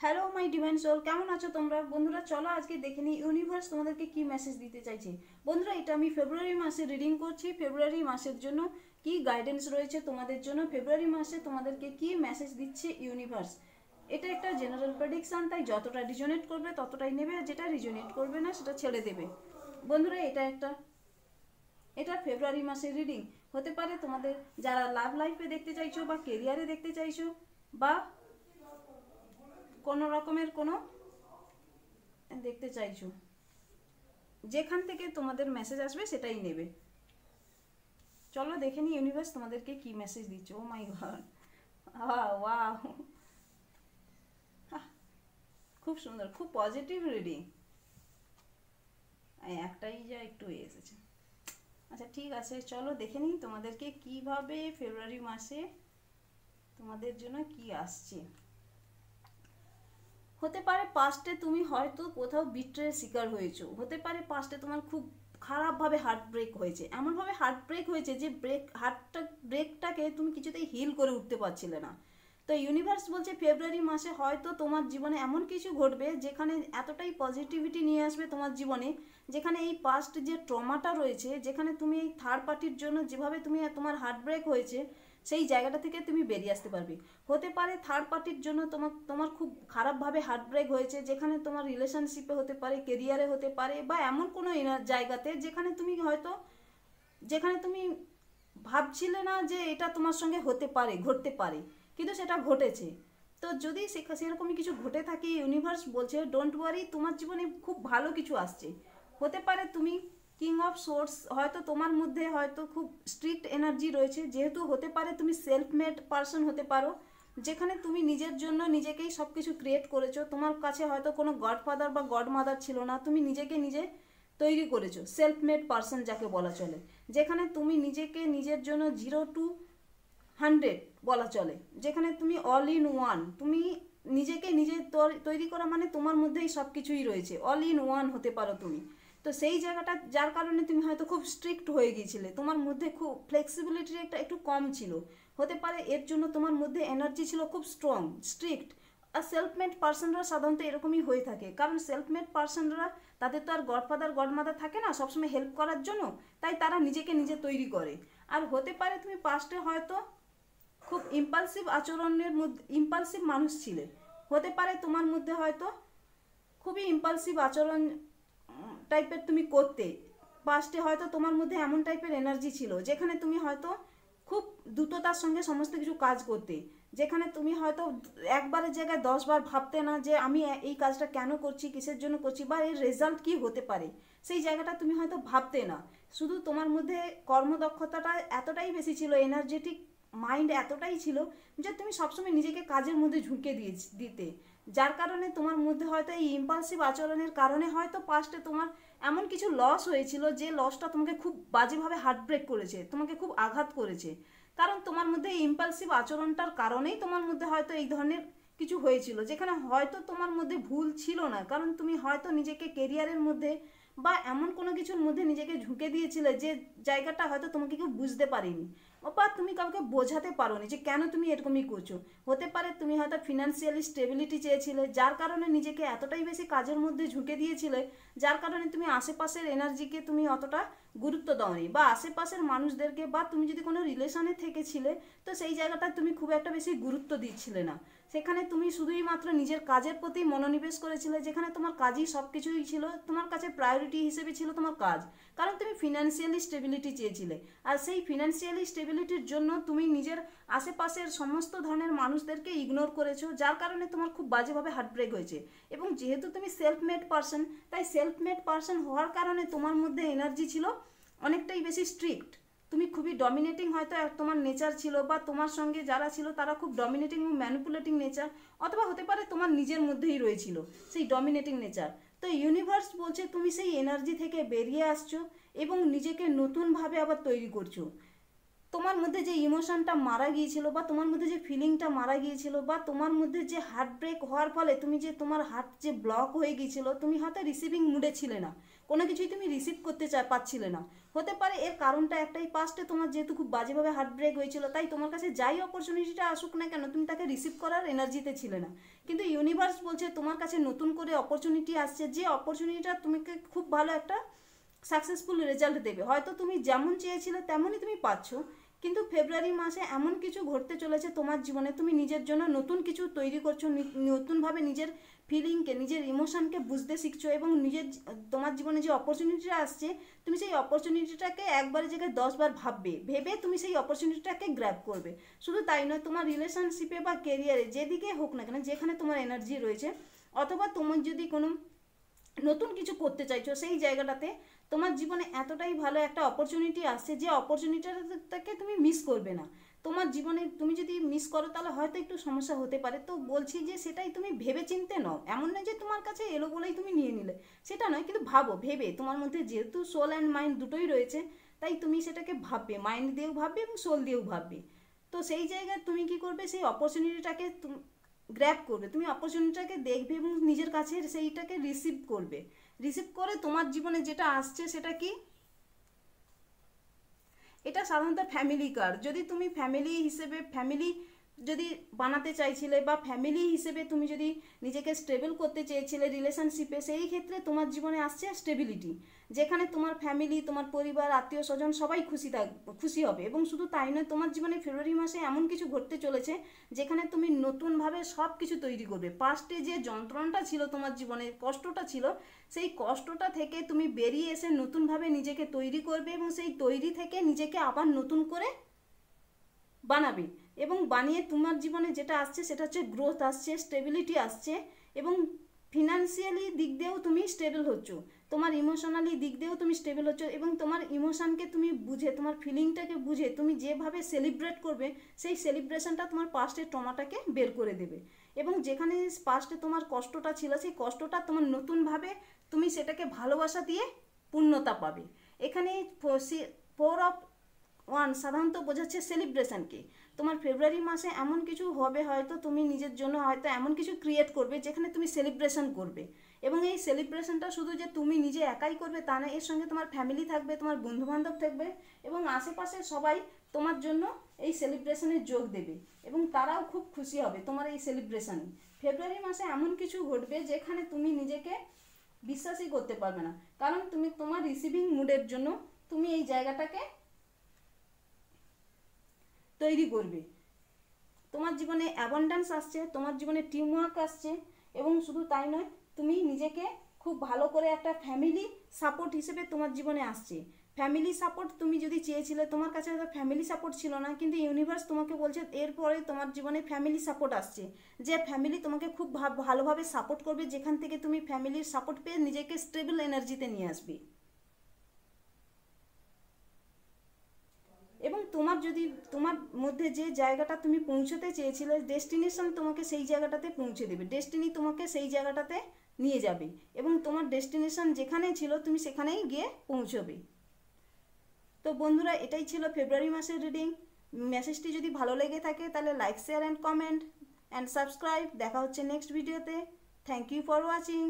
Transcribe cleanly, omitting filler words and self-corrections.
Hello my divine soul, কেমন আছো তোমরা বন্ধুরা? চলো আজকে দেখে নিই ইউনিভার্স তোমাদেরকে কি মেসেজ দিতে চাইছে। বন্ধুরা, এটা আমি ফেব্রুয়ারি মাসে রিডিং করছি। ফেব্রুয়ারি মাসের জন্য কি গাইডেন্স রয়েছে তোমাদের জন্য, ফেব্রুয়ারি মাসে তোমাদেরকে কি মেসেজ দিচ্ছে ইউনিভার্স। এটা একটা জেনারেল প্রেডিকশন, তাই যতটা রিজনেট করবে ততটাই নেবে, আর যেটা রিজনেট করবে না সেটা ছেড়ে দেবে। বন্ধুরা, এটা ফেব্রুয়ারি মাসের রিডিং হতে পারে তোমাদের যারা লাভ লাইফে দেখতে চাইছো বা কেরিয়ারে দেখতে চাইছো, বা কোনো রকমের কোনো দেখতে চাইছো, যেখান থেকে তোমাদের মেসেজ আসবে সেটাই নেবে। চলো দেখে নি ইউনিভার্স তোমাদেরকে কি মেসেজ দিচ্ছে। ও মাই গড, ওয়াও, খুব সুন্দর, খুব পজিটিভ রিডিং। একটাই যা একটু এসেছে। আচ্ছা ঠিক আছে, চলো দেখে নিই তোমাদেরকে কিভাবে ফেব্রুয়ারি মাসে তোমাদের জন্য কি আসছে। হতে পারে পাস্টে তুমি হয়তো কোথাও বিট্রের শিকার হয়েছো, হতে পারে পাস্টে তোমার খুব খারাপভাবে হার্ট ব্রেক হয়েছে, এমনভাবে হার্ট ব্রেক হয়েছে যে ব্রেকটাকে তুমি কিছুতেই হিল করে উঠতে পারছিলে না। তো ইউনিভার্স বলছে ফেব্রুয়ারি মাসে হয়তো তোমার জীবনে এমন কিছু ঘটবে যেখানে এতটাই পজিটিভিটি নিয়ে আসবে তোমার জীবনে, যেখানে এই পাস্ট যে ট্রমাটা রয়েছে, যেখানে তুমি এই থার্ড পার্টির জন্য যেভাবে তুমি তোমার হার্ট ব্রেক হয়েছে সেই জায়গাটা থেকে তুমি বেরিয়ে আসতে পারবে। হতে পারে থার্ড পার্টির জন্য তোমার তোমার খুব খারাপভাবে হার্ট ব্রেক হয়েছে, যেখানে তোমার রিলেশনশিপে হতে পারে, কেরিয়ারে হতে পারে, বা এমন কোনো জায়গাতে যেখানে তুমি হয়তো, যেখানে তুমি ভাবছিলে না যে এটা তোমার সঙ্গে হতে পারে, ঘটতে পারে, কিন্তু সেটা ঘটেছে। তো যদি সেরকমই কিছু ঘটে থাকে, ইউনিভার্স বলছে ডোন্ট ওয়ারি, তোমার জীবনে খুব ভালো কিছু আসছে। হতে পারে তুমি কিং অফ সোর্স, হয়তো তোমার মধ্যে হয়তো খুব স্ট্রিক্ট এনার্জি রয়েছে, যেহেতু হতে পারে তুমি সেলফ মেড পারসন হতে পারো, যেখানে তুমি নিজের জন্য নিজেকেই সব কিছু ক্রিয়েট করেছো। তোমার কাছে হয়তো কোনো গডফাদার বা গড মাদার ছিল না, তুমি নিজেকে নিজে তৈরি করেছো, সেলফ মেড পারসন যাকে বলা চলে, যেখানে তুমি নিজেকে নিজের জন্য 0 to 100 বলা চলে, যেখানে তুমি অল ইন ওয়ান, তুমি নিজেকে নিজে তৈরি করা মানে তোমার মধ্যেই সব কিছুই রয়েছে, অল ইন ওয়ান হতে পারো তুমি। তো সেই জায়গাটা যার কারণে তুমি হয়তো খুব স্ট্রিক্ট হয়ে গিয়েছিলে, তোমার মধ্যে খুব ফ্লেক্সিবিলিটির একটু কম ছিল। হতে পারে এর জন্য তোমার মধ্যে এনার্জি ছিল খুব স্ট্রং, স্ট্রিক্ট। আর সেলফ মেড পার্সনরা সাধারণত এরকমই হয়ে থাকে, কারণ সেলফ মেড পার্সনরা, তাদের তো আর গডফাদার গডমাদার থাকে না সবসময় হেল্প করার জন্য, তাই তারা নিজেকে নিজে তৈরি করে। আর হতে পারে তুমি পাস্টে হয়তো খুব ইম্পালসিভ আচরণের মধ্যে ইম্পালসিভ মানুষ ছিলে, হতে পারে তোমার মধ্যে হয়তো খুবই ইম্পালসিভ আচরণ টাইপের তুমি করতে। পাস্টে হয়তো তোমার মধ্যে এমন টাইপের এনার্জি ছিল, যেখানে তুমি হয়তো খুব দ্রুততার সঙ্গে সমস্ত কিছু কাজ করতে, যেখানে তুমি হয়তো একবারের জায়গায় 10 বার ভাবতে না যে আমি এই কাজটা কেন করছি, কিসের জন্য করছি, বা এর রেজাল্ট কি হতে পারে, সেই জায়গাটা তুমি হয়তো ভাবতে না। শুধু তোমার মধ্যে কর্মদক্ষতাটা এতটাই বেশি ছিল, এনার্জেটিক মাইন্ড এতটাই ছিল যে তুমি সবসময় নিজেকে কাজের মধ্যে ঝুঁকে দিতে, যার কারণে তোমার মধ্যে হয়তো এই ইম্পালসিভ আচরণের কারণে হয়তো পাস্টে তোমার এমন কিছু লস হয়েছিল, যে লসটা তোমাকে খুব বাজেভাবে হার্ট ব্রেক করেছে, তোমাকে খুব আঘাত করেছে। কারণ তোমার মধ্যে এই ইম্পালসিভ আচরণটার কারণেই তোমার মধ্যে হয়তো এই ধরনের কিছু হয়েছিল, যেখানে হয়তো তোমার মধ্যে ভুল ছিল না, কারণ তুমি হয়তো নিজেকে কেরিয়ারের মধ্যে বা এমন কোনো কিছুর মধ্যে নিজেকে ঝুঁকে দিয়েছিলে যে জায়গাটা হয়তো তোমাকে কেউ বুঝতে পারেনি, বা তুমি কাউকে বোঝাতে পারোনি যে কেন তুমি এরকমই করছো। হতে পারে তুমি হয়তো ফিনান্সিয়ালি স্টেবিলিটি চেয়েছিলে, যার কারণে নিজেকে এতটাই বেশি কাজের মধ্যে ঝুঁকে দিয়েছিলে, যার কারণে তুমি আশেপাশের এনার্জিকে তুমি অতটা গুরুত্ব দাওনি, বা আশেপাশের মানুষদেরকে, বা তুমি যদি কোনো রিলেশনে থেকেছিলে তো সেই জায়গাটা তুমি খুব একটা বেশি গুরুত্ব দিচ্ছিলে না, সেখানে তুমি শুধুই মাত্র নিজের কাজের প্রতি মনোনিবেশ করেছিলে, যেখানে তোমার কাজই সব কিছুই ছিল, তোমার কাছে প্রায়োরিটি হিসেবে ছিল তোমার কাজ, কারণ তুমি ফিনান্সিয়ালি স্টেবিলিটি চেয়েছিলে। আর সেই ফিনান্সিয়ালি স্টেবিলিটির জন্য তুমি নিজের আশেপাশের সমস্ত ধরনের মানুষদেরকে ইগনোর করেছো, যার কারণে তোমার খুব বাজেভাবে হার্ট ব্রেক হয়েছে। এবং যেহেতু তুমি সেলফ মেড পারসন, তাই সেলফ মেড পারসন হওয়ার কারণে তোমার মধ্যে এনার্জি ছিল অনেকটাই বেশি স্ট্রিক্ট, তুমি খুবই ডমিনেটিং হয়তো তোমার নেচার ছিল, বা তোমার সঙ্গে যারা ছিল তারা খুব ডমিনেটিং এবং ম্যানিপুলেটিং নেচার, অথবা হতে পারে তোমার নিজের মধ্যেই রয়েছিল সেই ডমিনেটিং নেচার। তো ইউনিভার্স বলছে তুমি সেই এনার্জি থেকে বেরিয়ে আসছো এবং নিজেকে নতুনভাবে আবার তৈরি করছো। তোমার মধ্যে যে ইমোশনটা মারা গিয়েছিল বা তোমার মধ্যে যে ফিলিংটা মারা গিয়েছিল বা তোমার মধ্যে যে হার্ট ব্রেক হওয়ার ফলে তুমি যে তোমার হার্ট যে ব্লক হয়ে গিয়েছিল, তুমি হয়তো রিসিভিং মুডে ছিলে না, কোনো কিছুই তুমি রিসিভ করতে পারছিলে না। হতে পারে এর কারণটা একটাই, পাস্টে তোমার যেহেতু খুব বাজেভাবে হার্ট ব্রেক হয়েছিল, তাই তোমার কাছে যাই অপরচুনিটিটা আসুক না কেন তুমি তাকে রিসিভ করার এনার্জিতে ছিলে না। কিন্তু ইউনিভার্স বলছে তোমার কাছে নতুন করে অপরচুনিটি আসছে, যে অপরচুনিটিটা তোমাকে খুব ভালো একটা সাকসেসফুল রেজাল্ট দেবে। হয়তো তুমি যেমন চেয়েছিলে তেমনই তুমি পাচ্ছ, কিন্তু ফেব্রুয়ারি মাসে এমন কিছু ঘটতে চলেছে তোমার জীবনে, তুমি নিজের জন্য নতুন কিছু তৈরি করছো, নতুনভাবে নিজের ফিলিংকে, নিজের ইমোশনকে বুঝতে শিখছো, এবং নিজের তোমার জীবনে যে অপরচুনিটিটা আসছে তুমি সেই অপরচুনিটিটাকে একবারের জায়গায় 10বার ভাববে, ভেবে তুমি সেই অপরচুনিটিটাকে গ্র্যাব করবে। শুধু তাই নয়, তোমার রিলেশনশিপে বা কেরিয়ারে যেদিকে হোক না কেন, যেখানে তোমার এনার্জি রয়েছে, অথবা তোমার যদি কোনো নতুন কিছু করতে চাইছো, সেই জায়গাটাতে তোমার জীবনে এতটাই ভালো একটা অপরচুনিটি আসছে যে অপরচুনিটিটাকে তুমি মিস করবে না। তোমার জীবনে তুমি যদি মিস করো তাহলে হয়তো একটু সমস্যা হতে পারে, তো বলছি যে সেটাই তুমি ভেবে চিনতে নাও। এমন নয় যে তোমার কাছে এলো বলেই তুমি নিয়ে নিলে, সেটা নয়, কিন্তু ভাবো, ভেবে, তোমার মধ্যে যেহেতু সোল অ্যান্ড মাইন্ড দুটোই রয়েছে, তাই তুমি সেটাকে ভাববে, মাইন্ড দিয়েও ভাববে এবং সোল দিয়েও ভাববে। তো সেই জায়গায় তুমি কি করবে, সেই অপরচুনিটিটাকে গ্র্যাব করবে, তুমি অপরচুনিটিটাকে দেখবে এবং নিজের কাছে সেইটাকে রিসিভ করবে। রিসিভ করে তোমার জীবনে যেটা আসছে সেটা কি, এটা সাধারণত ফ্যামিলি কার্ড। যদি তুমি ফ্যামিলি হিসেবে ফ্যামিলি যদি বানাতে চাইছিলে বা ফ্যামিলি হিসেবে তুমি যদি নিজেকে স্টেবল করতে চেয়েছিলে রিলেশনশিপে, সেই ক্ষেত্রে তোমার জীবনে আসছে স্টেবিলিটি, যেখানে তোমার ফ্যামিলি, তোমার পরিবার, আত্মীয় স্বজন সবাই খুশি হবে। এবং শুধু তাই নয়, তোমার জীবনে ফেব্রুয়ারি মাসে এমন কিছু ঘটতে চলেছে যেখানে তুমি নতুনভাবে সব কিছু তৈরি করবে। পাস্টে যে যন্ত্রণাটা ছিল তোমার জীবনে, কষ্টটা ছিল, সেই কষ্টটা থেকে তুমি বেরিয়ে এসে নতুনভাবে নিজেকে তৈরি করবে এবং সেই তৈরি থেকে নিজেকে আবার নতুন করে বানাবে। এবং বানিয়ে তোমার জীবনে যেটা আসছে সেটা হচ্ছে গ্রোথ আসছে, স্টেবিলিটি আসছে, এবং ফিনান্সিয়ালি দিক দিয়েও তুমি স্টেবল হচ্ছ, তোমার ইমোশনালি দিক দিয়েও তুমি স্টেবল হচ্ছ, এবং তোমার ইমোশনকে তুমি বুঝে, তোমার ফিলিংটাকে বুঝে তুমি যেভাবে সেলিব্রেট করবে, সেই সেলিব্রেশনটা তোমার পাস্টের ট্রমাটাকে বের করে দেবে। এবং যেখানে পাস্টে তোমার কষ্টটা ছিল, সেই কষ্টটা তোমার নতুনভাবে তুমি সেটাকে ভালোবাসা দিয়ে পূর্ণতা পাবে। এখানে 4 of 1 সাধারণত বোঝাচ্ছে সেলিব্রেশনকে। তোমার ফেব্রুয়ারি মাসে এমন কিছু হবে, হয়তো তুমি নিজের জন্য হয়তো এমন কিছু ক্রিয়েট করবে যেখানে তুমি সেলিব্রেশন করবে। এবং এই সেলিব্রেশনটা শুধু যে তুমি নিজে একাই করবে তা না, এর সঙ্গে তোমার ফ্যামিলি থাকবে, তোমার বন্ধুবান্ধব থাকবে, এবং আশেপাশে সবাই তোমার জন্য এই সেলিব্রেশনে যোগ দেবে এবং তারাও খুব খুশি হবে তোমার এই সেলিব্রেশনে। ফেব্রুয়ারি মাসে এমন কিছু ঘটবে যেখানে তুমি নিজেকে বিশ্বাসই করতে পারবে না, কারণ তুমি তোমার রিসিভিং মুডের জন্য তুমি এই জায়গাটাকে তৈরি করবে। তোমার জীবনে অ্যাবান্ডেন্স আসছে, তোমার জীবনে টিমওয়ার্ক আসছে, এবং শুধু তাই নয়, তুমি নিজেকে খুব ভালো করে একটা ফ্যামিলি সাপোর্ট হিসেবে তোমার জীবনে আসছে। ফ্যামিলি সাপোর্ট তুমি যদি চেয়েছিলে, তোমার কাছে হয়তো ফ্যামিলি সাপোর্ট ছিল না, কিন্তু ইউনিভার্স তোমাকে বলছে এরপরে তোমার জীবনে ফ্যামিলি সাপোর্ট আসছে, যে ফ্যামিলি তোমাকে খুব ভালোভাবে সাপোর্ট করবে, যেখান থেকে তুমি ফ্যামিলির সাপোর্ট পেয়ে নিজেকে স্টেবল এনার্জিতে নিয়ে আসবে। এবং তোমার যদি তোমার মধ্যে যে জায়গাটা তুমি পৌঁছতে চেয়েছিলে, ডেস্টিনেশন তোমাকে সেই জায়গাটাতে পৌঁছে দেবে, ডেস্টিনি তোমাকে সেই জায়গাটাতে নিয়ে যাবে, এবং তোমার ডেস্টিনেশন যেখানেই ছিল তুমি সেখানেই গিয়ে পৌঁছবে। তো বন্ধুরা, এটাই ছিল ফেব্রুয়ারি মাসের রিডিং। মেসেজটি যদি ভালো লেগে থাকে তাহলে like, share and comment and subscribe. দেখা হচ্ছে নেক্সট ভিডিওতে। Thank you for watching.